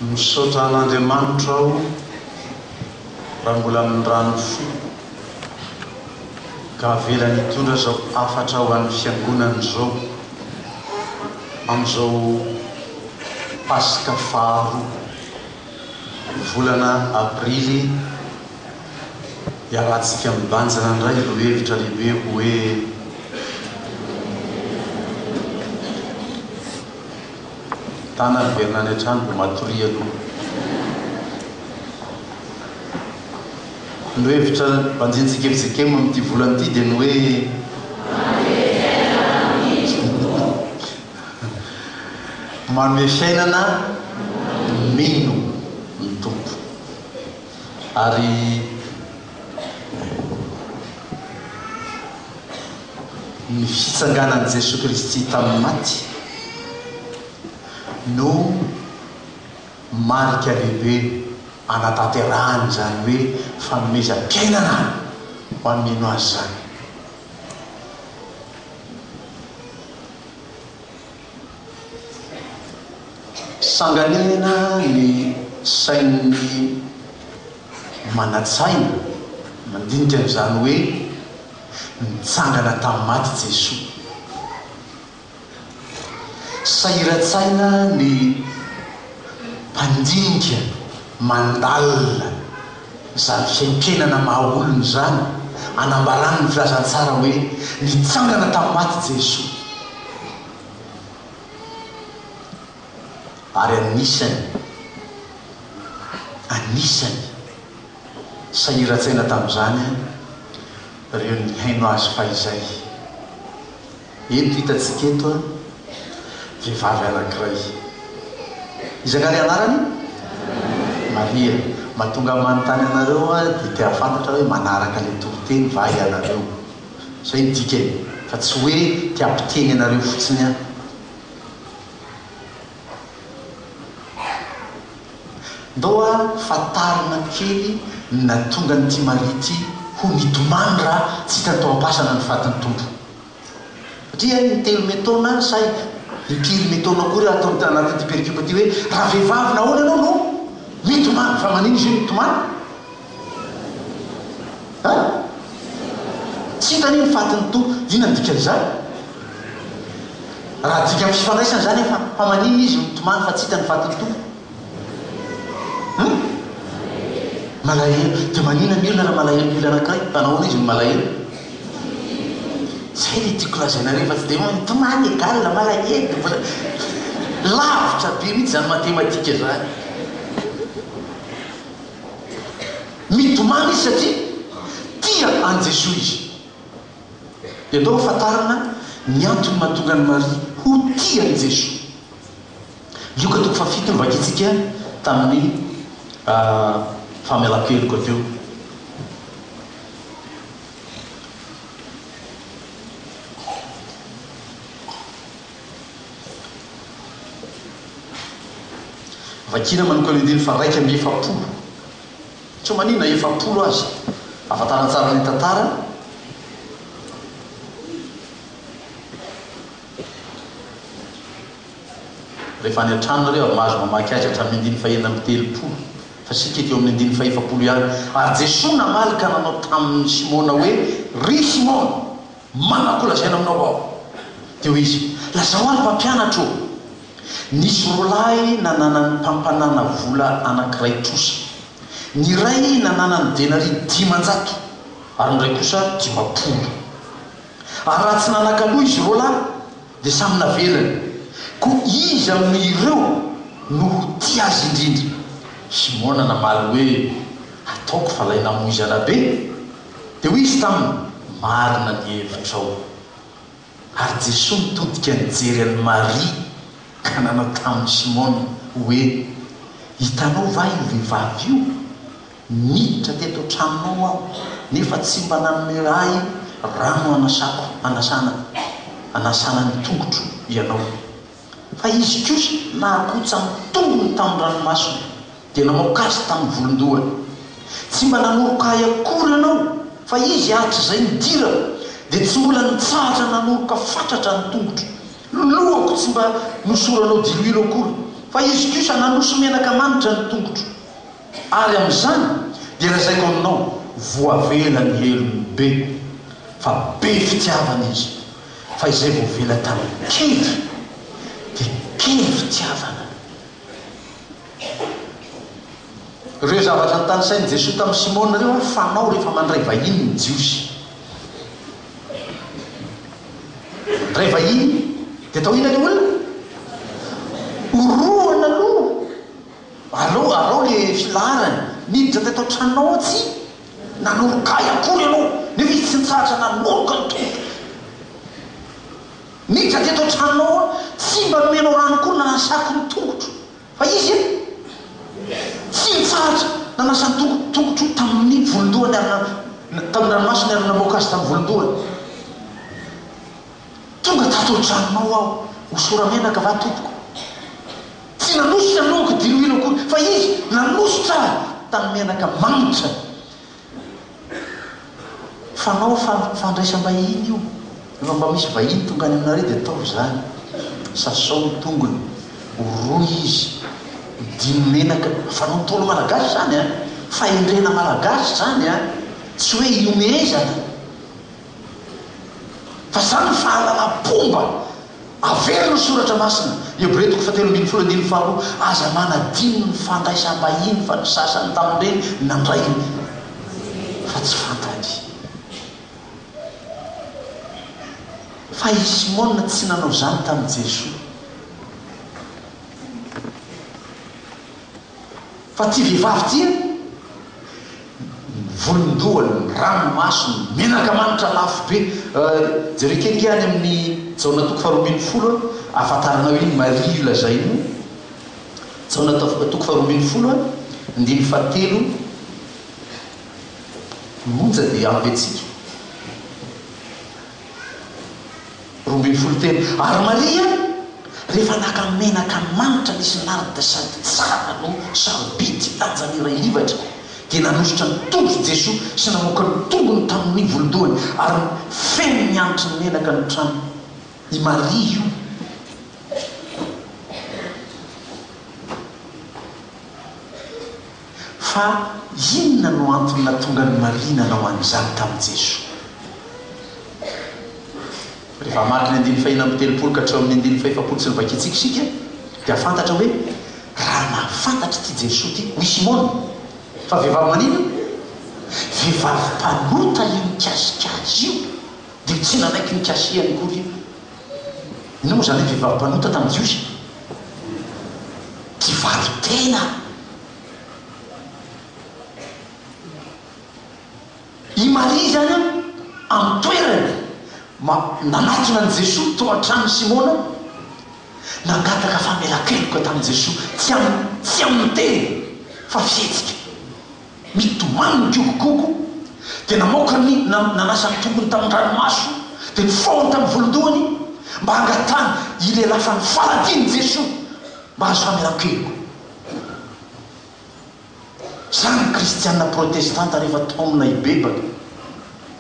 misaotra an'Andriamanitra aho raha mbola amin'ny rano fo ka avelany hitondra zao afatra ho an'ny fiangonana zao amin'izao pasika faharoa volana aprily hiarahantsika mibanjana indray ro hevitra lehibe hoe tana verina any an-trano mbo matory aloha no hevitra mbanjintsika evizekemo amin'ity volana ity dia ny hoe manome fiainana mino ny tompo ary ny fitsanganan'i Jesosy Kristy tamin'ny maty no marika lehibe anatanterahany zany hoe fanomezam-piainana ho amin'ny mino azy zany. Sanganena ny sain'ny manatsaina mandinika n'izany hoe nitsangana tamin'ny maty Jesosy. Sahiran-tsaina ny mpandinika mandalina zany fiaim-piainana maha-olona zany anambarany ny filazantsara hoe nitsangana tamin'ny maty Jesosy. Ary anisany sahiran-tsaina tamin'izany reo ny haino azy fahizay. Eto hitatsika eto vehivavy anankiray izakary anarany Maria. Mahatonga manontany anareo dia tia fantatra hoe manaraka le toriteny va ianareo zay ny dikany fa tsy hoe tia ampiteny anareo fotsiny any. Ndao fatarina kely natonga nyity Maria ity ho mitomany raha tsy hitany ampasana ny fatin'ny tompo satria ny telo metaona say impiry metaona kory atao anatin'ity perikipa ty hoe raha vehivavy nahoana anao no mitomany fa manino izy hoe mitomany tsy hitany ny fatin'ny tompo. Ina ny dikan'izany? Raha dika amin'ny fifandraisana zany fa manino izy mitomany fa tsy hitany fatin'ny tompo. Malahelo dia manina milona raha malahelo milona anankiray mpanahoana izy ny malahelo zay le tiako lazaina rehefa tsy dia mitomany egalina malahelo mbola lavitra be mihitsy zany matematika zany. Mitomany izy satria tia an Jesosy izy. Dia ndao fatarina ny antony mahatonga ny Maria ho tia an Jesosy. Lioka toko fafito ny vakitsika tamin'ny famelan-keloka teo. Vakina manomboka ny andiny fa 1:70 tsy manina 70 azy ahafantarana tsara ny tantara. Rehefa any an-tranonareo mahazo mamaky azy hatramin'ny andiny fahaenina amby 30 fa sika eo amin'ny andiny faha-70 ihany. Ary Jesosy namalika nanao tamin'ny Simona hoe ry Simona manako lazaina aminao ao dia hoe izy lazao ary mpampianatra o. Nisy rolahy nananany mpampanana vola anankiray trosa. Ny ray nananany denari 500 ary ny ray kosa 500. Ary raha tsy nanakaloha izy rolahy dia samy navelany. Ko izy amin'ireo no ho tia azy indrindra. Simona namaly hoe ataoko fa lay namoizana be. Dia hoy izy taminy marina ny hevitrao. Ary Jesosy mitodika nijery an'i Maria ka nanao tamin'ny Simona hoe hitanao va io vehivavy io miditra teto an-tranonao aho nefa tsy mba nanome ahy rano anasana ny tongotro ianao. Fa izy kosa nahakotsa ny tongony tamin'ny ranomasina dia namoaka azy tamin'ny volondohany. Tsy mba nanoroka ahy akory ianao fa izy hatrizay nidira dia tsy mbola nitsahatra nanoroka fatratra ny tongotro. Lohako tsy mba nosoranao diloilo akory fa izy kosa nanoso menaka manitra ny tongotro ary amin'izany dia lazaiko aminao voavela ny helony be fa be fitiavana izy fa izay voavela tamin'ny kely dia kely fitiavana. Ireo zavatra ny tanysainy Jesosy tamin'ny Simona reo fanao rehefa mandray vahiny ny jiosy. Mandray vahiny dia atao ina le olona oroana aloha arao le filarany niditra ty atao tranao tsy nanorokay akory ianao nefa izy tsy nitsahatra nanoroka ny tongotro niditra ty atao tranao tsy mba nomenao rano kory nanasako ny tongotro fa izy tsy nitsahatra nanasa ny tongotro tamin'ny volondohany tamin'ny ranomasony ary namoaka azy tamin'ny volondohany tonga tatao tranonao aho hosoramenaka va tompoko tsy nanositra anao diloilo akory fa izy nanositra tamin'ny menaka manitra. Fanao fandraisam-bahiny io efa mba misy vahiny tonga any aminareo dia atao zany sasao ny tongony roy izy dimy menaka fanao tolo malagasy zany a fahendrena malagasy zany a tsy hoe iomezana fa zany fahalala-pomba averina soratra masina Hébreux 13:12 aza manadino ny fandraisam-bahiny fa ny sasany tamin'ireny nandray fa tsy fantany fa i Simona tsy nanao zany tamin'i Jesosy fa ty vehivavy ty volondohany ranomasony menaka manitra lafo be jereo kelikely any amin'ny jaona toko 12 ahafantarana hoe Maria lazainy jaona toko 12 andiny fahatelo monja dia ambetsika 12 ary Maria rehefa naka menaka manitra nisy narida sady tsara no sarobidy tanjany iray livatra dia nanositra ny tongotry Jesosy sy namoaka ny tongony tamin'ny volondohany ary feno mianitra ny menaka ny trano i Maria io fa inona no antony natonga ny Maria nanao an'izany tamin'i Jesosy. Rehefa maka ny 9:30 ka hatreo amin'ny 9:50 sy ny vakitsika dia fantatra hoe raha nafantatra ty Jesosy ty hoy Simona fa vehivavy manino vehivavy mpanota io mikasikazy io dia tsy nanaiky mikasiany kory io ino moa zany hoe vehivavy mpanota tamin'ny Jiosy mpivady tena i Maria zany amin'ny toerany nanatona ny Jesosy tao an-trano Simona nangataka famelakeloka tamin'i Jesosy tsy amin'ny teny fa fihetsika mitomany ny kokokoko dia namoaka ny nanasa ny tongony tamin'ny ranomaso dia nifohany tamin'ny volondohany mba hangatany ilelafa ny faladiny Jesosy mba azo famelakeloko. Zany kristianina protestanta rehefa taomina ibebaka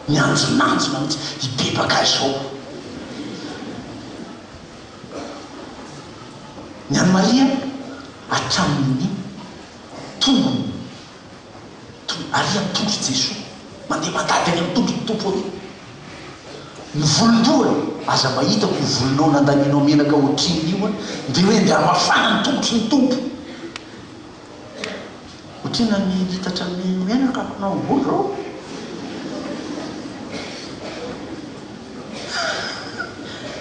mianjonanjona mitsy ibebaka zao ny any Maria hatramin'ny tongony aria ny tongotry Jesosy mandeha mandady any amin'ny tongotry tompo ary ny volondohany aza mahitako volonao nandaninao menaka ohatriny io dia hoe ndia mafana ny tongotry ny tompo ohatrina militatra ny menaka anao ambony rao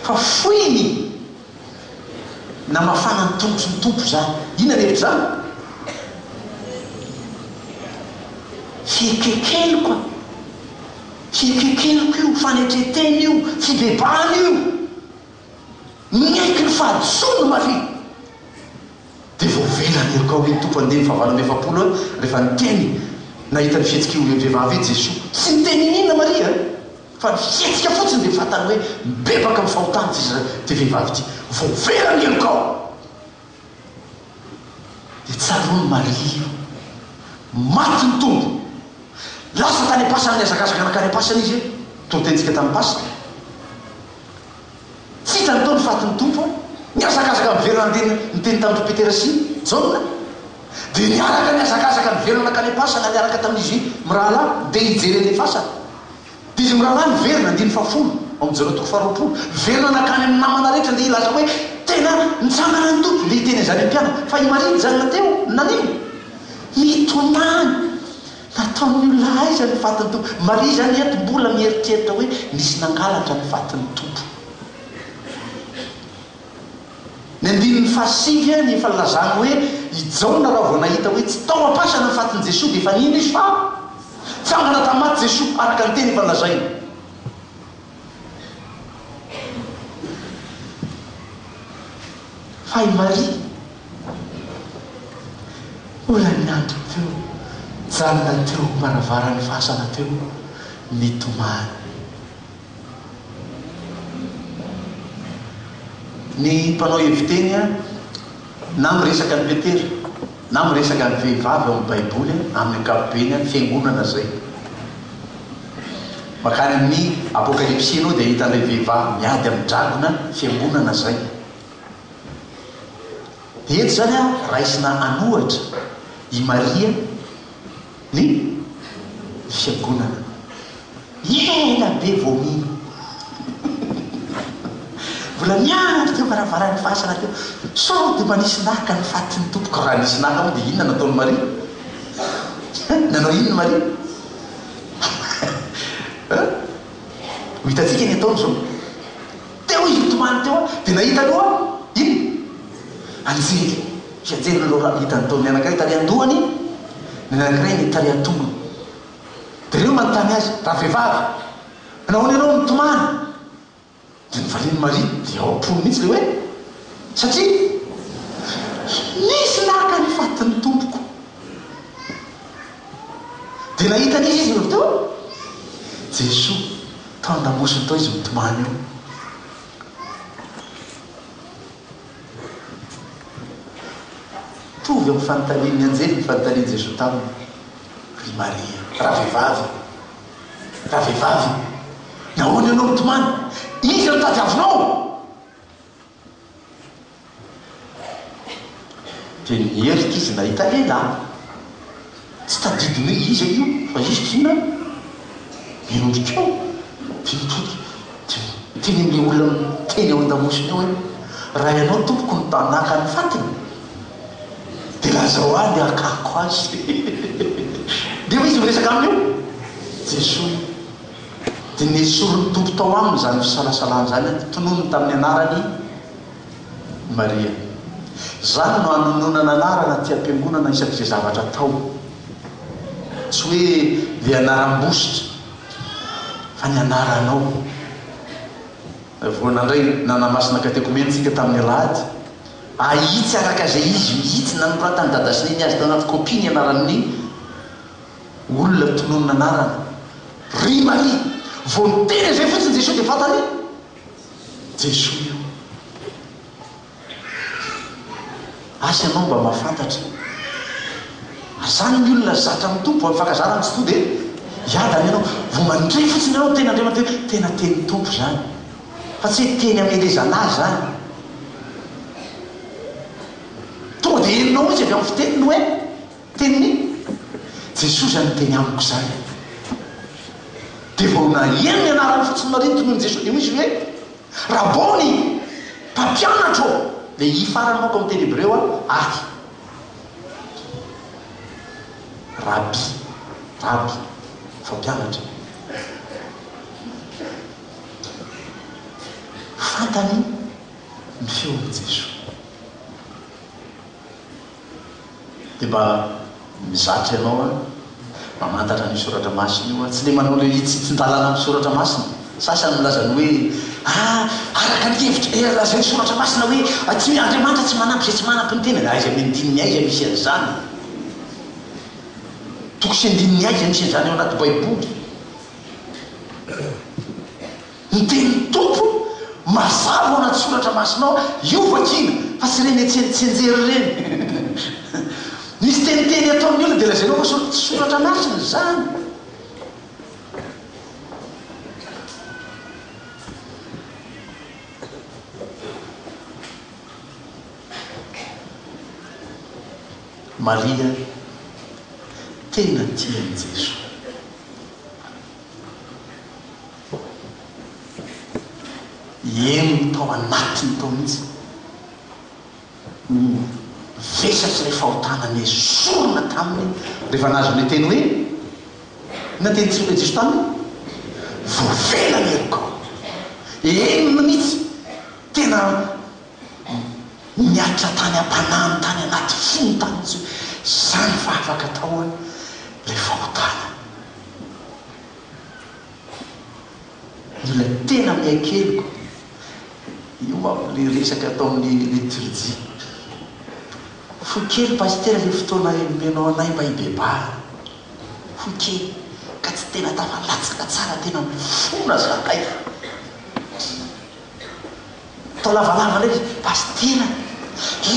fa foiny na mafana ny tongotry ny tompo zany ina rehetra zany fiekekeloka io fanetreteny io fibebany io miaiky ny fahadisony Maria dia voavelany eroko ao ny tompo andeha ny 9:40 rehefa niteny nahita ny fihetsika io vehivavy Jesosy tsy niteny inona Maria fa ny fihetsika fotsiny dia fantany hoe mibebaka amin'ny fahotany ty vehivavy ty voavelany eroko ao dia tsaroany Maria maty ny tompo lasa tany am-pasany azakazaka anakany am-pasany izy to tentsika tamin'ny pasika tsy hitany tao ny fatin'ny tompo niasakasaka miverina niteny tamin'ny Petera sy Jaona, dia niaraka niasakasaka miverina ka nepasana niaraka tamin'izy mirahalahy dia hijery le fasana. Dia izy mirahalahy miverina 9 amin'ny 0:20 miverina nakany amin'ny namana rehetra dia ilaza hoe tena nitsangana ny tompo. Dia hiteny izany ampiana fa i Maria nijanona teo nanino mitomany nataon'ny olona aiza ny fatin'ny tompo. Maria zany eto mbola mieritreritra hoe nisy nangalatra ny fatin'ny tompo. Ny 9:7 ny fahalazana hoe ijaona raha vao nahita hoe tsy tao am-pasana ny fatin'i Jesosy dia efa nino izy fa tsangana tamaty Jesosy araka ny teny falazaina. Fa i Maria ola niandro teo janona teo maravarany fasana teo nitomany. Ny mpanao heviteny na miresaka ny Petera na miresaka ny vehivavy ao amin'ny baiboly amin'ny ankapobeny ny fiangonana zay. Makany amin'ny apokalipsy anao dia hitan'ilay vehivavy miady amin'ny dragona fiangonana zay. Dia eto zany raisina anohatra i Maria ny fiangonana. Ela be vomino mbola mianatra teo varavaran'ny fasana teo sao dia manisy naka ny fatin'ny tompoko. Raha nisy naka moa dia inona nataony Maria? Nanao inona Maria? Ho hitantsika ny ataony zao teo izy mitomany teo dia nahita aloha ino anjely fianjely aloha hitany taony anankiray tary andohany ny anankiray ny tary antongony. Dia reo manontany azy raha vehivavy nahoana ianao mitomany? Dia nyvaliny Maria dia ao am-pony mihitsy le hoe satria nisy naka ny fatin'ny tompoko. Dia nahitany izy eo teo Jesosy tao andamosiny tao izy mitomany eo. Tovy amin'ny fanontanian'ny anjely ny fanontanian'i Jesosy taminy i Maria raha vehivavy nahoana ianao mitomany? Izy no tadiavinao. Dia nierika izy nahita lehilahy tsy tadidiny hoe izy io fa izy kina miondrika eo dia mitody teny amin'ilay olona teny ao an-damosiny eo hoe raha ianao tompoko ny tanaka ny fatiny dia lazao ahy akako azy. Dia izy miresaka aminy eo Jesosy dia nesorony tompo tao aminy zany fisalasalany zany tononony tamin'ny anarany Maria. Zany no anononana anarana ty am-piangonana isak'izay zavatra tao, tsy hoe le anaram-bositra fa ny anaranao. Voanandray nanamasina katekomentsika tamin'ny alahady ahitsy araka zay izy mihitsy na noratany dadasininy azy tao anaty kopia ny anaran'ny olona tononona anarana ry Maria. Vao niteny zay fotsiny Jesosy dia fantany Jesosy io. Asa ianao mba mahafantatra zany ny olona zatra amin'ny tompo mifankazarany tsy to dia iadany ianao vao mandray fotsiny ianao tena andriamanitra tena teny tompo zany fa tsy hoe teny amelezana azy zany. Tonga dia heninao mihitsy avy amin'ny fiteniny hoe teniny Jesosy zany teny amiko zany. Dia vao naheno ny anarany fotsiny Maria tonony Jesosy dia misy hoe rabony mpampianatro dia hifarany manko amin'ny teny Hebreo ahy rabi fampianatra. Fantany ny feon'i Jesosy dia mba mizatra ianao mamantatra ny soratra masina io tsy le manao le itsitsin-dalana amin'ny soratra masina. Sasany milazany hoe araka ny hevitra lazany soratra masina hoe tsy Andriamanitra tsy manampy zay tsy manampy ny tena. Aiza mendininy aiza misy an'izany? Toko sy andininy aiza misy an'izany ao anaty baiboly? Ny tenin'ny tompo mazava ao anaty soratra masinao io vakina fa tsy reny tsenjery reny. Nisy teniteny ataon'ny olona dia lazainao fa soratra masina zany. Maria tena tiany Jeso. Eno tao anatiny tao mihitsy vesatry ilay fahotanany sorona taminy rehefa nazo ny teny hoe nateny tsy hoe Jeso taminy voavelany erokao. Enona mihitsy tena miatra tany am-panany tany anaty fony tany mihitsy zany fa afaka atao ilay fahotana. Mila tena mihaikeliko io le resaka atao amin'ny liturgie. Fo kely pastera le fotoana menao anay mba hibebahana fo kely ka tsy tena tafalatsaka tsara tena mifona zakay atao lavalava le pastera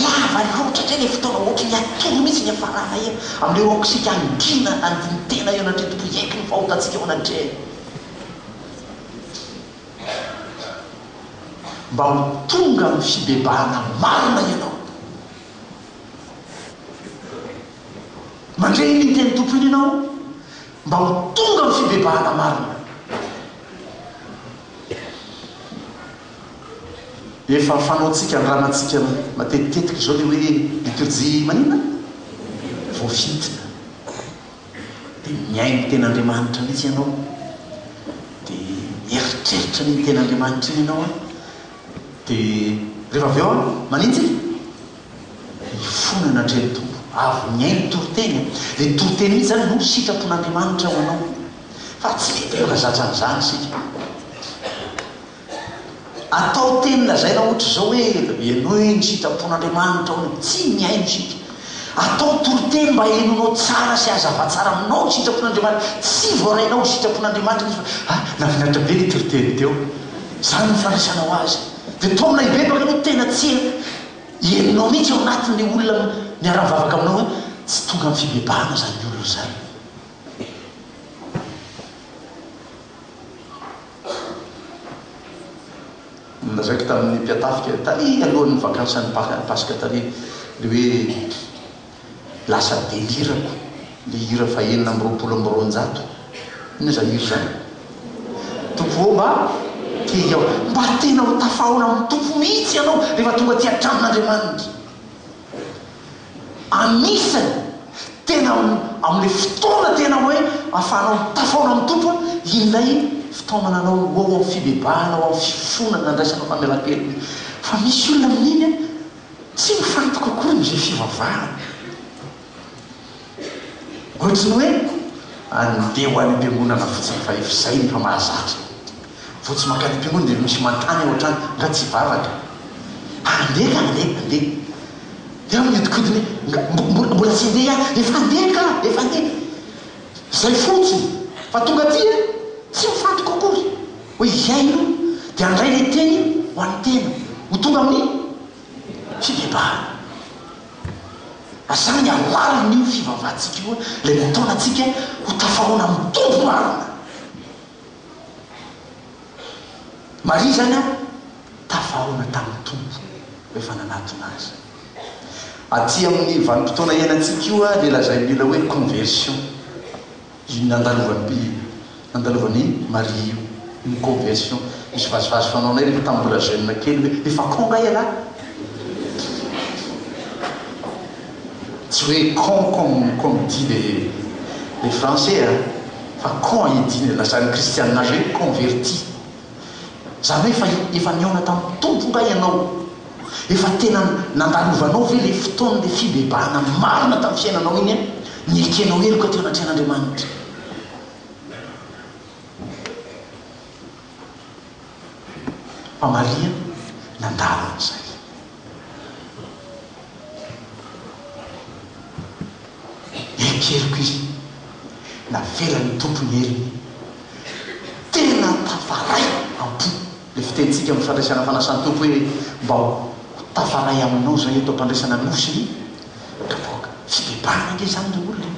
lava loatra ndray le fotoana ohatra ny atoro mihitsy ny afarana io am'le okosika angina andiny tena eo anatreto ieky ny fahotantsika eo anatreny mba ho tonga amin'ny fibebahana marina ianao. Mandray ny teny tompo iny ianao mba ho tonga amin'ny fibebahana marina. Efa fanaotsika ny ranantsika matetitetika izao le hoe liturgie manina voafitina dia miaino ten'Andriamanitra mihitsy ianao dia mieritreritra ny ten'Andriamanitra iny ianao dia rehefa avy eo manintsy mifona anatreny tompo avy miaino toroteny. Le toroteny mihitsy zany no sitrapon'Andriamanitra ho anao fa tsy lehibe lazatra an'izany sika. Atao teny lazaina ohatra zao hoe ianao ny sitrapon'Andriamanitra ho tsy miaino sika. Atao toroteny mba henonao tsara sy azava tsara aminao ny sitrapon'Andriamanitra tsy voarainao sitrapon'Andriamanitra nafinaritra be ny toroteny teo zany ny fandraisanao azy. Dia tomona ibe baka anao tena tsy henonao mihitsy ao anatin'ny olona miara-mivavaka aminao hoe tsy tonga amin'ny fibebahana zany olona zany. Nazaiky tamin'ny mpiatafika tany alohan'ny vakansan'ny pasika tany le hoe lasa delirako le hira fa 920 ina zany hira zany tompo mba te ao mba tena ho tafahona amin'ny tompo mihitsy ianao rehefa tonga ty atramin'Andriamanitra. Anisany tena amin'le fotoana tena hoe ahafahanao tafahona amin'ny tompo inlay fotoana nanao ao amin'ny fibebahana ao amin'ny fifonana andraisanao famelan-kelona fa misy olona amin'iny tsy mifantoka akory n'izay fivavahana ohatrany hoe andeha ho any am-piangonana fotsiny fa efa izay ny fa mahazatra vo tsy makany am-piangonana dia misy mantany ao an-trano nga tsy vavaka andeha ka andeha dia midikoidiny mbola tsy andeha efa andeha ka efa andeha zay fotsiny fa tonga ty tsy mifantoka akory hoe iaino dia andray le teny ho an'ny tena ho tonga amin'ny fibebahana. Azany alaliny io fivavahantsika io lay nataonantsika ho tafahona amin'ny tompo marina. Maria zany tafahona tamin'ny tompo rehefa nanatona azy. Aty amin'ny vanim-potoana iainantsika io le lazay mila hoe conversion io nandalovany Maria io ny conversion misy vazivazy fanao anay rehefa tamin'ny mbola jeune kely hoe efa con-ngay ala tsy hoe con comme dit les français fa con idiny lazany kristianinazy hoe converti zany hoe efa niaona tamin'ny tompo ngay ianao efa tena nandalovanao ve le fotoana le fibebahana marina tamin'ny fiainanao iny niekenao eloka teo anatrehan'Andriamanitra. Fa Maria nandalo an'izay. Ekeriko izy navelany tompony eliny tena tafaray ampo le fitentsika amin'ny fandraisana fanasany tompo hoe mba tafaray aminao zay eto ampandraisana nosiny ka boka fibebahana nge zany le olona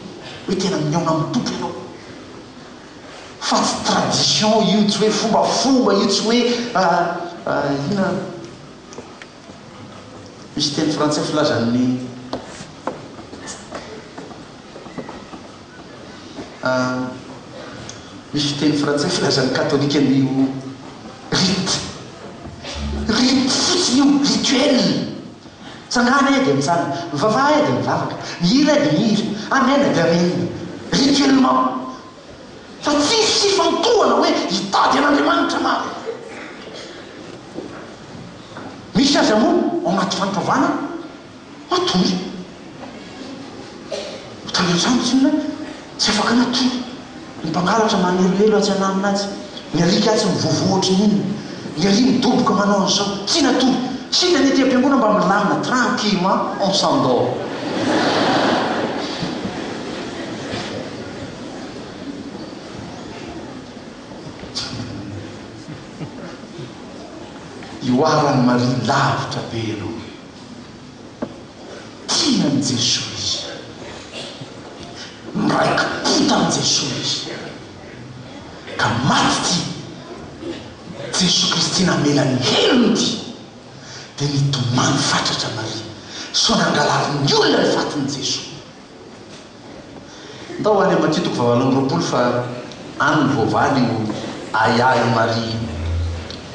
hoe tena miaona amin'ny tompo ianao fa tsy tradition io tsy hoe fombafomba io tsy hoe ina misy teny frantsay filazan'ny misy fiteny frantsay filazan'ny katolika an'io rite fotsiny io rituel tsangana edy mitsanga mivavaha edy mivavaka mihira edy mihira amena dy amena rituellement fa tsisy fantohana hoe hitady an'Andriamanitra maro misy aza moa ao anaty fanokavana matory tanezano tsinona tsy afaka natory ny mpangalatra manerohelo atsy anaminazy ny alika atsy mivovoatry n'inona ny ali midoboka manao an'izao tsy natory sina ny ety am-piangona mba milamina tranquillement on s'endort ioarany Maria lavitra be aloha tia an' Jesosy izy miraiki-pota an' Jesosy izy ka maty ty Jesosy Kristy namelany helony ty dia nitomany fatratra Maria so nangalariny olona ny fatiny Jesosy ndao any Matthieu 8:20 fa any ny voavaly io ayay Maria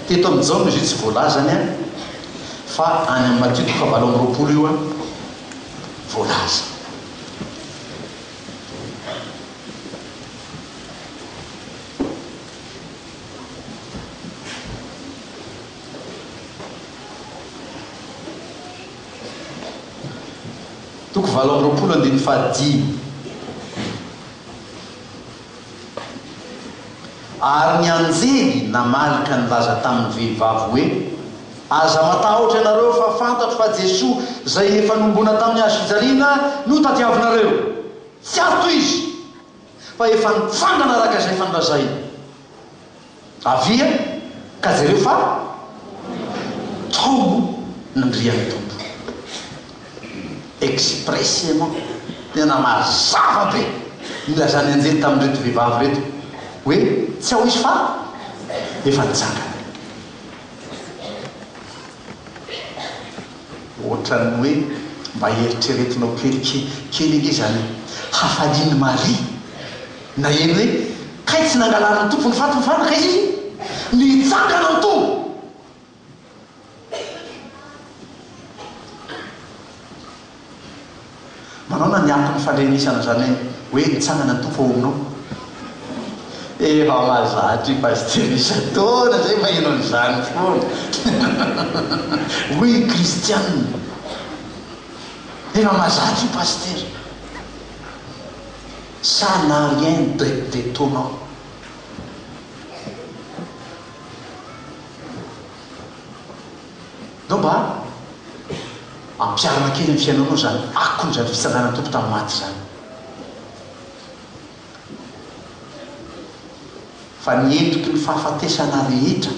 teto amin'izao izy tsy voalazany a fa any amin'ny Matthieu 8:20 io a voalaza toko 20:15 ary ny anjely namalika nilaza tamin'ny vehivavy hoe aza matahotra ianareo fa fantatro fa Jesosy zay efa nombona tamin'ny hazo fijaliana no tadiavinareo tsy ato izy fa efa nitsangana araka izay fanlazaina avia ka jereo fa tomo nandrian'ny tompo expressément tena mazava be nilazany anjely tamin'reto vehivavy reto hoe tsy ao izy fa efa nitsangana ohatrany hoe mba eritreretinao kely ige zany hafaliany Maria na eny hoe kay tsy nangalana ny tompo ny faty mifanaka izy nitsangana ny tompo manao na niampy ny fandrenisana zany hoe nitsangana ny tompo ao aminao efa mazatry paster isataona zay maheno an'izany foana oui kristianne efa mazatry paster ça n'a rien d'étonnant no mba ampiarana kely ny fiainanao zany akony zany fitsangana tompo tamin'ny maty zany fa niendriky ny fahafatesana rehetra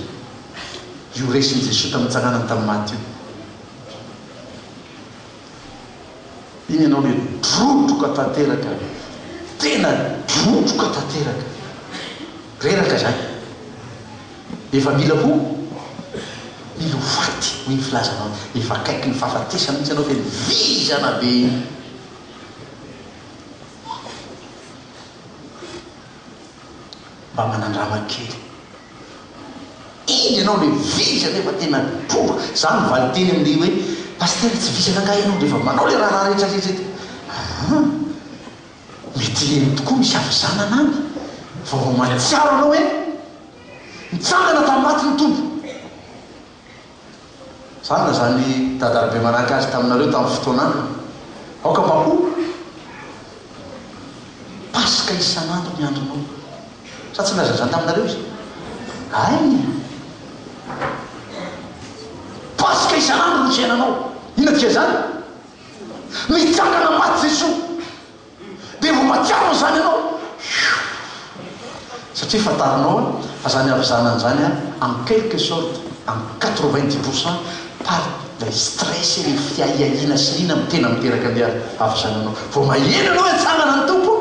io resiny Jesosy tamin'ny tsanganany tamin'ny maty io iny ianao le drotroka tanteraka tena drotroka tanteraka reraka zany efa mila ho mila ho faty hoy ny filazanao efa akaiky ny fahafatesana mihitsy anao fe vizana be mba manandrama kely iny ianao le vizana efa tena drotroka zany mivaly teny amin'le hoe paster tsy vizana nga ianao rehefa manao le raha rehetrarehetra mety eny tokoa misy avy-zanana any fa vao matsiaro anao hoe mitsangana tamin'ny maty ny tompo zany na zany dadarabe manaka azy taminareo tamin'ny fotoanandro aoka mba ho paska isan'andro ny andronao sa tsy laza zany taminareo izy ay paska isan'andro no fiainanao ina tia zany mitsangana maty Jesosy dia vao matsiaro zany ianao satria fatarinao fa zany avy-zanany zany en quelque sorte en 90% par le stress le fiaiaina sy nina tena miteraka le avy-zananao vao mahena anao hitsangana ny tompo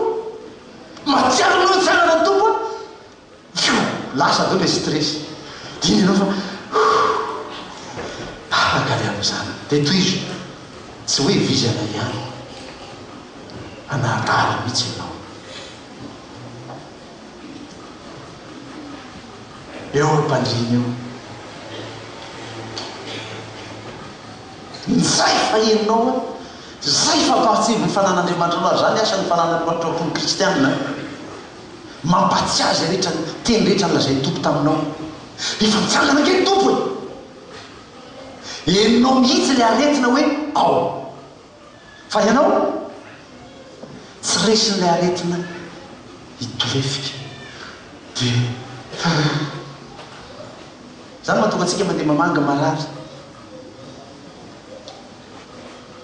matsiaro anao hitsangana ny tompo lasa deo le stress diny ianao fa agaly am'zany dia toy izy tsy hoe vizana ihany anarara mihitsy ianao eo ampandriny eo nizay faheninao zay fampahatsivy ny fanan'Andriamanitra anao zany asa ny fanan'Andriamanitra ampony kristianina mampatsy azy rehetra teny rehetra nylazay tompo taminao efa mitsangana kely tompo eninao mihitsy le aretina hoe ao fa ianao tsy resin'le aretina hitorefika de zany mahatonga atsika mandeha mamanga marary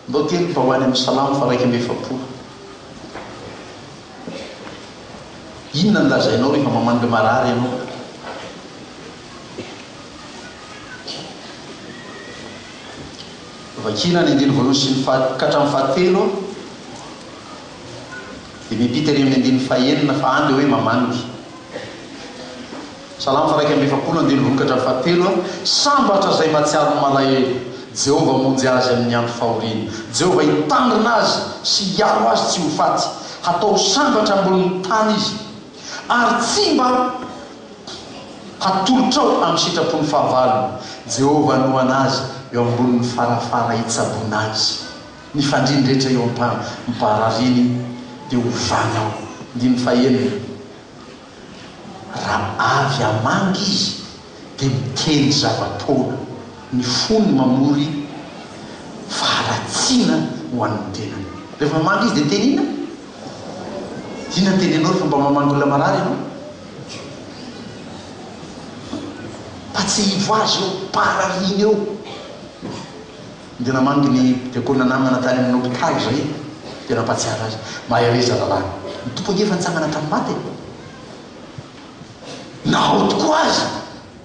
mbao teny mba hoany amin'ny salamo fa raiky amby efapolo inona ny lazainao rehefa mamanga marary ianao vakina ny andiny voalohany sy ny katramin'ny fahatelo dia mipita ry amin'ny andiny fahenina fa andro hoe mamangy salamo fa raiky amby efapolo andiny voalohany katramin'ny fahatelo sambatra zay matsiaro ny malahelo Jehova monjy azy amin'ny andro fahoriana Jehova hitandrina azy sy hiaro azy tsy ho faty hatao sambatra ambonin'ny tany izy ary tsy mba hatolotrao amin'ny sitrapony fahavalony Jehova noana azy eo ambonin'ny farafara hitsabona azy ny fandriny rehetra eo miparariny dia hovana ao ndiny fahenina raha avy amangy izy dia miteny zava-taona ny fony mamory faharatsiana ho an'ny tenany rehefa mamangy izy dia teny inona teny anao fomba mamangy olona marary ianao fa tsy hivo azy eo parariny eo dia namangy ny diakona namana tany amin'ny hôpitaly zay dia nampatsiara azy mahereza lalàna ny tompo anefa nitsangana hatramin'ny maty nao tokoa azy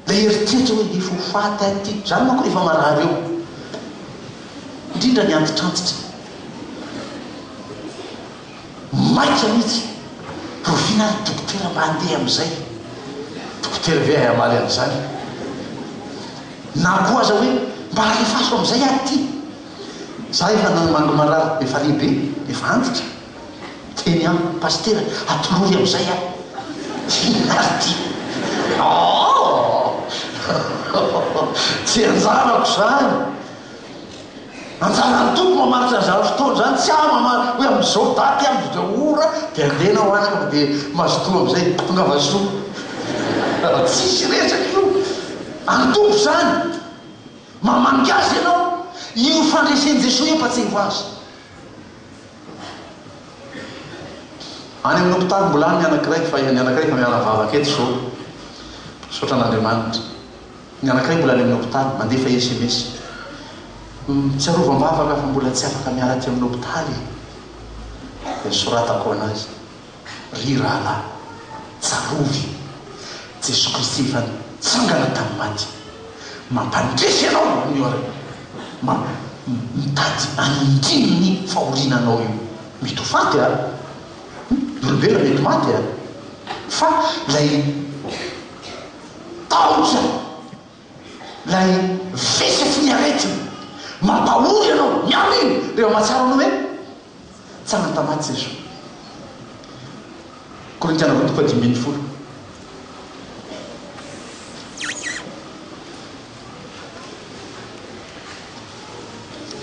la eritretra hoe efa ho faty aty zany manko rehefa marary eo indrindra ny antitrantitra maika mihitsy rovina ny dokotera mba handeha amin'izay dokotera ve amaly amin'izany na koa aza hoe mba alefaso amin'izay aty za efa namango marary efa lehibe efa antitra teny any pastera atolory amin'izay aty tsy anjarako zany anjara ny tompo mamaritra zany fotoana zany tsy mamary hoe amin'izao daty am'zao ora dia andena ho azy dia mazotoa amin'izay tonga vasoa tsisy resaka io any tompo zany mamangy azy ianao io fandreseny Jesosy io fa tsy hivo azy any amin'ny hôpitaly mbola any ny anakiraiky fa ny anakiraiky fa miala vavaka eto zao saotra an'Andriamanitra ny anak'iray mbola any amin'ny hôpitaly mandefa SMS tsy arovam-bavaka fa mbola tsy afaka miala aty amin'ny hôpitaly dia soratako anazy ry rahalahy tsarovy Jesosy Kristy efa nitsangana tamin'ny maty mampandresy ianao mitady anindriny ny fahorinanao io mety ho faty olombelona mety maty fa lay taotra lay vesaky ny aretina mampahory ianao miaminy rehefa mahatsara anao hoe tsangana tamaty Jesosy Korintiana voatoko 10:10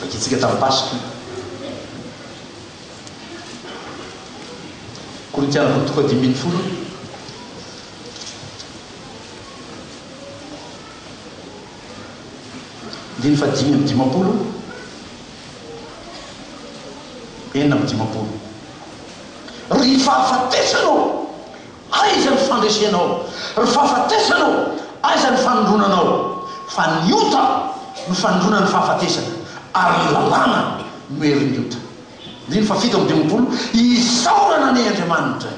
vakitsika tamin'ny Pasika Korintiana voatoko 10:10 diny fa 10:50 enina amin'ny 50 ry fahafatesanao aiza ny fandresenao ry fahafatesanao aiza ny fanondronanao fa ny ota no fanondrona ny fahafatesana ary ny lalàna no herin'ny ota diny fa 7:50 isaorana ny Andriamanitra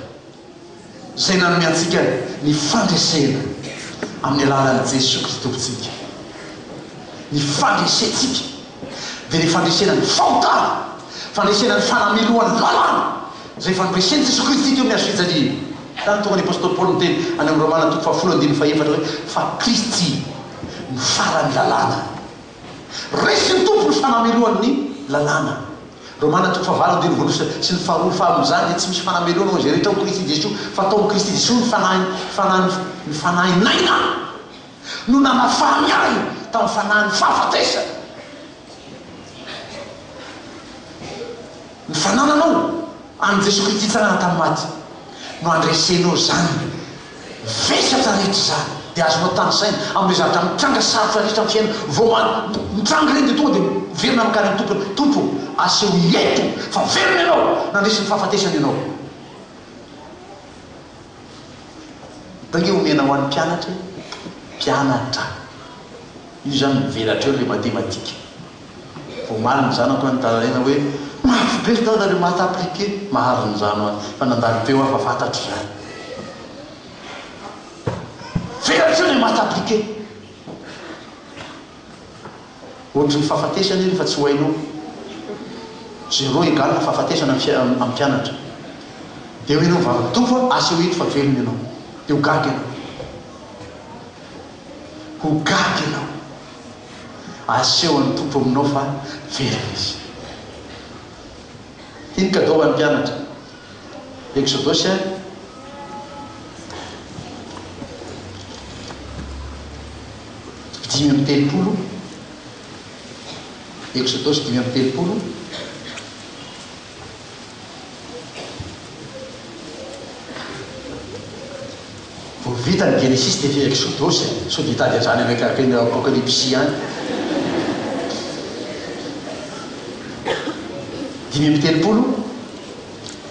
zay nanome antsika ny fandresena amin'ny alalan'i Jesosy Kristy tompontsika ny fandresentsika dia ny fandresena ny fahotana fandresena ny fanamelohan'ny lalàna zay fandreseny Jesosy Kristy teo miazo fijaliana tany tonga ny apôstôly Paoly miteny any amin'ny Romana 10:14 hoe fa Kristy no farany lalàna resy ny tompo ny fanamelohan'ny lalàna Romana 10:9 sy ny faharoa fahamonjany tsy misy fanameloana zay rehetra ho Kristy Jesosy fa tao Kristy Jesosy ny fanahy naina no nanafamy ahy tamin'ny fanahiny fahafatesa. Ny fanananao any Jesosy Kristy tsarana tamin'ny maty no andresenao zany vesatra rehetra zany dia azonao tanysaina amin'ny zavatra mitranga sarotra rehetra amin'ny fiaina vao mitranga reny dia tonga dia verina mikary ny tompony. Tompo aseho eto fa verina ianao nandresy ny fahafatesana ianao. Tange omena ho an'ny mpianatra io zany mivelatra eo le matematika. Vao maliny zanako ny talalaina hoe mafy be tao le maty appliqué mahary ny zano fa nandalo teo aho fa fantatro zany. Velatra eo le maty appliqué. Ohatry ny fahafatesana iny fa tsy ho hainao. Zéro égale na fahafatesana amin'ny mpianatra. Dia ho ianao vavaka tompo aseho eto fa velona ianao. Dia ho gaga ianao. Ho gaga ianao. Aseho ny tompo aminao fa velona izy. Iny kadao an'ny mpianatra. Exodosy dimy amby telopolo. Exodosy dimy amby telopolo. Vao vita ny Genesis dia Exodosy so dia hitady azany anakahaka ny apokalypsy any. Dimy amby telopolo.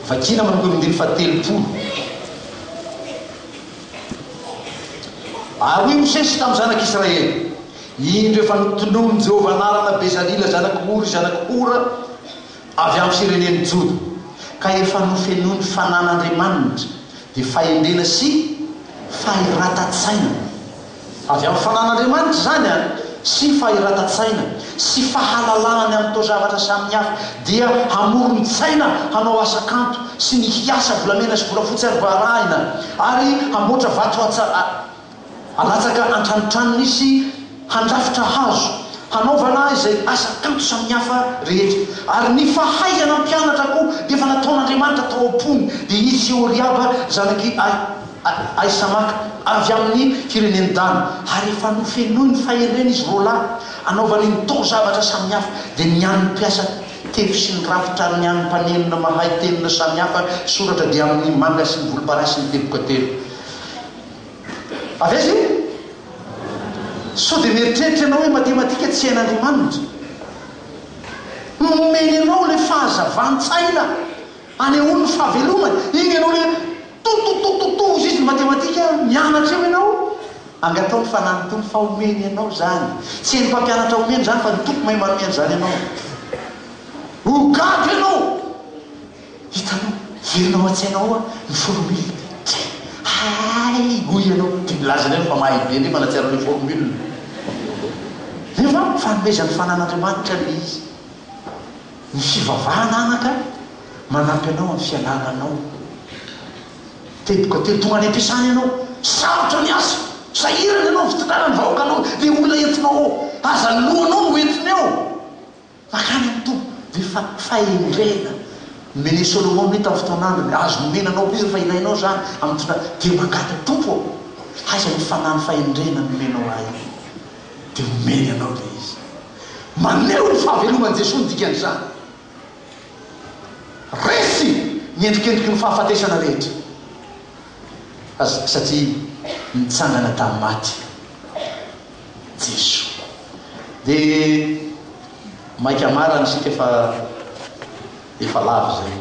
Vakina manomboky amin'ny fa telopolo. Ary io Mosesy tamin'ny zanak'Israely indro efa notonohony Jehovah anarana Bezalila zanaky Ora zanaky Hora avy amin'ny firenen'ny Joda ka efa nofenoiny fanan'Andriamanitra dia fahendrena sy fahiratan-tsaina avy amin'ny fanan'Andriamanitra zany sy fahiratan-tsaina sy fahalalana amin'ny tao zavatra samihafa dia hamoron-tsaina hanao asa kanto sy ny hiasa volamena sy volafotsy ary varahina ary hamoatra vato alatsaka antranotranony sy handrafitra hazo hanaovana izay asa kanto samihafa rehetra. Ary ny fahaizana mpianatra koa dia efa nataon'Andriamanitra tao am-pony dia izy Oholiaba zanaky Aisamaka avy amin'ny fireneny dany ary efa nofenoiny fahendreny izy roalahy anaovany ny tao zavatra samihafa dia nian'ny mpiasa tefy sy ny rafitra ary nian'ny mpanenina mahay tenina samihafa soratra dia amin'ny manga sy ny volomparasy sy ny teboka telo. Avy aiza so dia mieritreritra ianao hoe matematika tsy hain'Andriamanitra. Nomeny ianao le fahazavantsaina anehoany ny fahavelomany. Iny ianao le tototototo izy matematika mianatra eo ianao. Angatao ny fananotony fa omeny ianao zany. Tsy hainy mpampianatra omeny zany fa ny tompo mahay manomeny zany ianao. Ho gaga ianao. Hitanao verinao an-tsainao ny formule. Hay hoy ianao dia milazany ianao fa mahay be ndre manatsiara le formule. Nefa fanomezan'ny fanan'Andriamanitra le izy. Ny fivavahana anaka manampy anao amin'ny fianananao. Teboka telo tonga any am-piasana ianao sarotra ny asa sahirana ianao fitondràna ny vahoaka anao dia olona entinao ao aza ny lohanao no entiny ao makany amin'ny tompo dia fahendrena. Mene Solomon ny tamin'ny fotoanandrony azo nomenanao izy fa ilainao zany amin'ny fotoana dia mangata tompo ao aiza ny fanany fahendrena nomenao ahy dia omeny anao le izy. Maneho ny fahavelomany Jesosy ny dikan'izany. Resy niendrikendriky ny fahafatesana rehetra satria nitsangana tamin'ny maty Jesosy. Dia maika marana isika efa lava zay.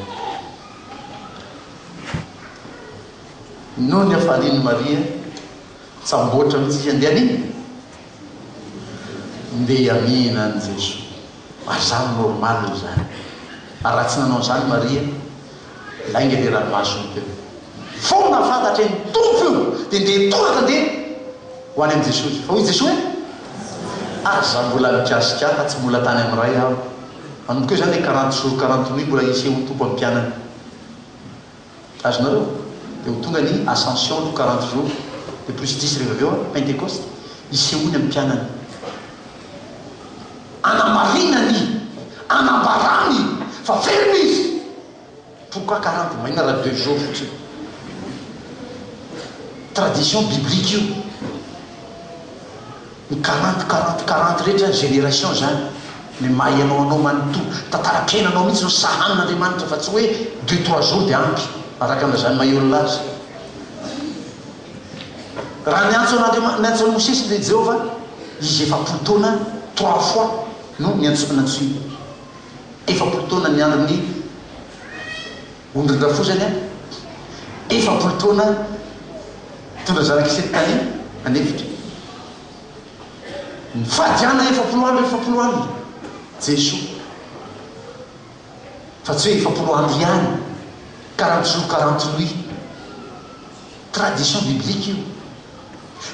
Noho ny hafalian'i Maria tsamboatra mihitsy izy andeha aniny ndeha amina an' Jesosy. Azany normal zany. Ary raha tsy nanao zany Maria lainga le ranomasony teo. Fona fantatra ny tompo io dia ndeha toraka ndeha ho any amin'ny Jesosy. Fa hoy Jesosy aza mbola mikasikaka tsy mbola tany amin'ny ray aho. Manomboka eo zany 40 jours 40 nuits mbola iseho ny tompo amin'ny mpianany. Azonareo dia ho tonga ny ascension no 40 jours dia plus 10 rehefa avy eo Pentecoste isehoany amin'ny mpianany. Anamarinany anambarany fa verina izy. Pourquoi 40 maina raha 2 jours fotsiny. Tradition biblique io. ny 40 rehetra génération zany ny mahay anao manontolo tantara-piainanao mihitsy no sahanin'Andriamanitra fa tsy hoe 2-3 jours dia ampy araka an'izany mahay olona azy. raha niantso Mosesy le Jéhovah izy 40 taona 3 fois no niantsoina 40 taona niandro ny ondrin-drafo zany a 40 taona tondra zanak'Isety tany anefitra ny fadiana 40 andro Jesosy fa tsy hoe 40 andro ihany 40 jours 40 nuits tradition biblique io.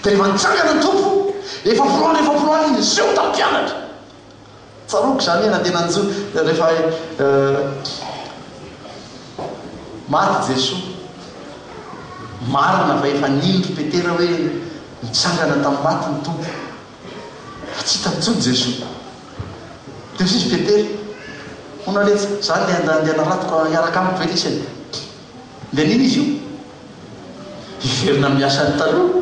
Dia rehefa nitsangana ny tompo 40 andro izy zeo tampianatra tsaroko zany nandeha nanjo rehefa maty Jesosy marina fa efa nindro Petera hoe nitsangana tamin'ny maty ny tompo fa tsy hitantsony Jesosy. Dia izy Petera onaletsy zany le andeha naratoko hiaraka amiko velisany dia niny izy io iverina miasany taloha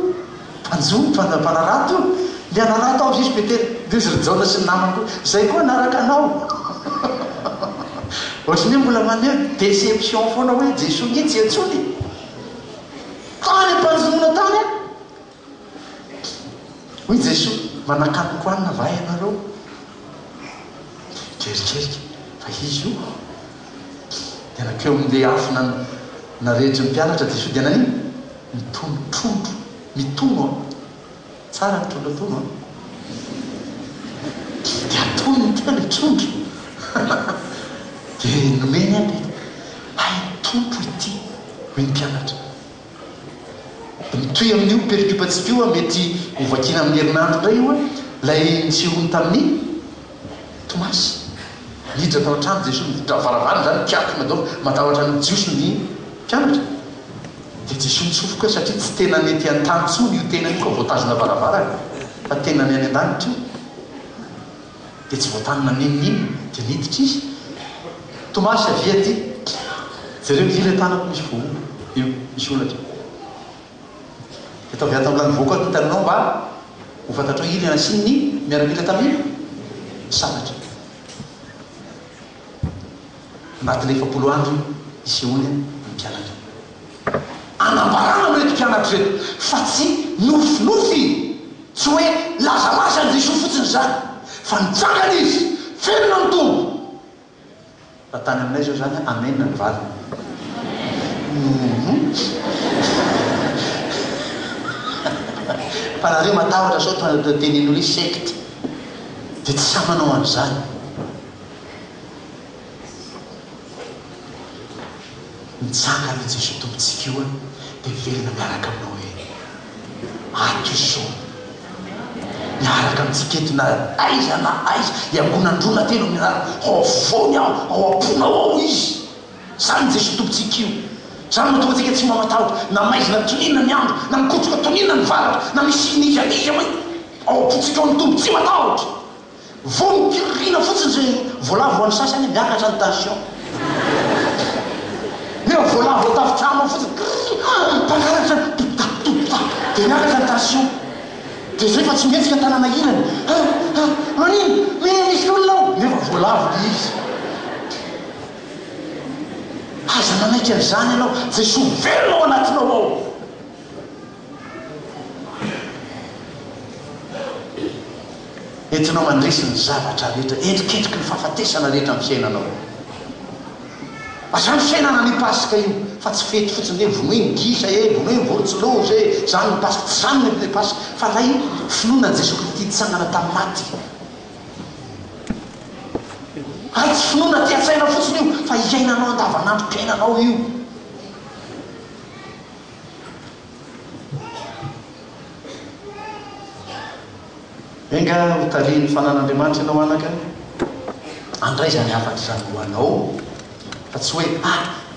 mpanarato le anarato ao izy Petera dia izy Rjona sy ny namako zay koa naraka anao ohatrany hoe mbola maneo déception foana hoe Jesosy ny tsy antsony tany ampanjonoana tany hoy Jesosy manakanoko anina va ianareo kerikerika fa izy io dia nakeo amin'le afo narehetra ny mpianatra Jesosy dia nanino mitondotrondro mitono tsara mitondrotono dia atono ny tena trondro dia nomeny aby hay tondro ity hoy ny mpianatra mitoy amin'io percupatsika io mety hovakina amin'ny herinandro indray io lay nitsirony tamin'ny Tomasy niditra tao an-trano Jesosy mivotra varavara zany kiaky madao matahotra ny jiosy ny mpianatra dia Jesosy mitsofoka satria tsy tena mety an-tany tsony io tena io ka voatazona varavara fa tena ny any an-danitra io dia tsy voatanina ninonino dia niditra izy Tomasy avia ty jereo ila tanako misy vo io misy olatra dia tao viata amilany voako ato nytananao mba ho fantatra hoe ila nasininy miaramila tamin'io sanatra anatin'ny 40 andro isehoany ny mpianatra anambarana mety mpianatra reto fa tsy nofinofy tsy hoe lazalaza ny Jesosy fotsiny zany fa nitsangana izy ferina ny tombo raha tany aminay zao zany amenna ny vady fa nareo matahotra sao tenin'olo i secte dia tsy sa manao an'izany nitsangana Jesosy tompontsika io dia velona miaraka aminao hoe ato iso miaraka amintsika eto na aiza iangonandrona telo miaraka ao avony aho ao amponao ao izy zany Jesosy tompontsika io zany mahatonga antsika tsy mamatahotra na maizina tonina ny andro na mikotroka tonina ny varatra na misy nizaniza hoe ao ampontsika ao ny tompo tsy matahotra vo mikirina fotsiny zay voalavo any sasany miakatra ny tension neo voalavo atafitramo fotsiny mpangaratra dia miakatra ny tension dia zay fa tsy mihetsika tanàna ilany manino misy olona ao nefa voalavo le izy aza nanaiky an'izany ianao Jesosy velona ao anatinao ao entinao mandresy ny zavatra rehetra endrikendriky ny fahafatesana rehetra amin'ny fiainanao azany fiainana ny pasika io fa tsy fety fotsiny hoe vonoe ny gisa vonoe ny vorotsilôza zany ny pasika tsy zany le pasika fa lay finoana Jesosy Kristy nitsangana tamin'ny maty ay tsy finoana ty an-tsaina fotsiny io fa iainanao andavanandro mpiainanao io enga hotaliany fanan'Andriamanitra ianao anaka andray zany afatra zany hoanao fa tsy hoe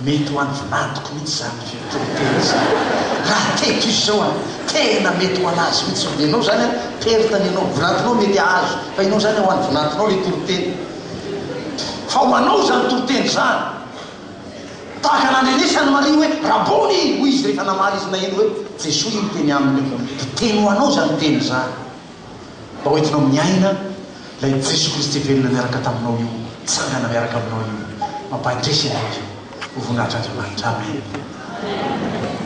mety ho any vinantoko mihitsy zany fitorotena zany raha teto izy zao tena mety ho anazy mihitsy dia ianao zany pertany ianao vinantonao mety azo fa ianao zany ho any vinantonao le toroteny fa ho anao zany toroteny zany tahaka nandrenesany Maria hoe rabony hoy izy rehefa namaly izy naheno hoe Jesosy io teny aminy dia teny ho anao zany teny zany mba hoentinao amin'ny aina lay Jesosy Kristy velona miaraka taminao io tsangana miaraka aminao io mampandresy anao io ho voninahitry Andriamanitra. Amen.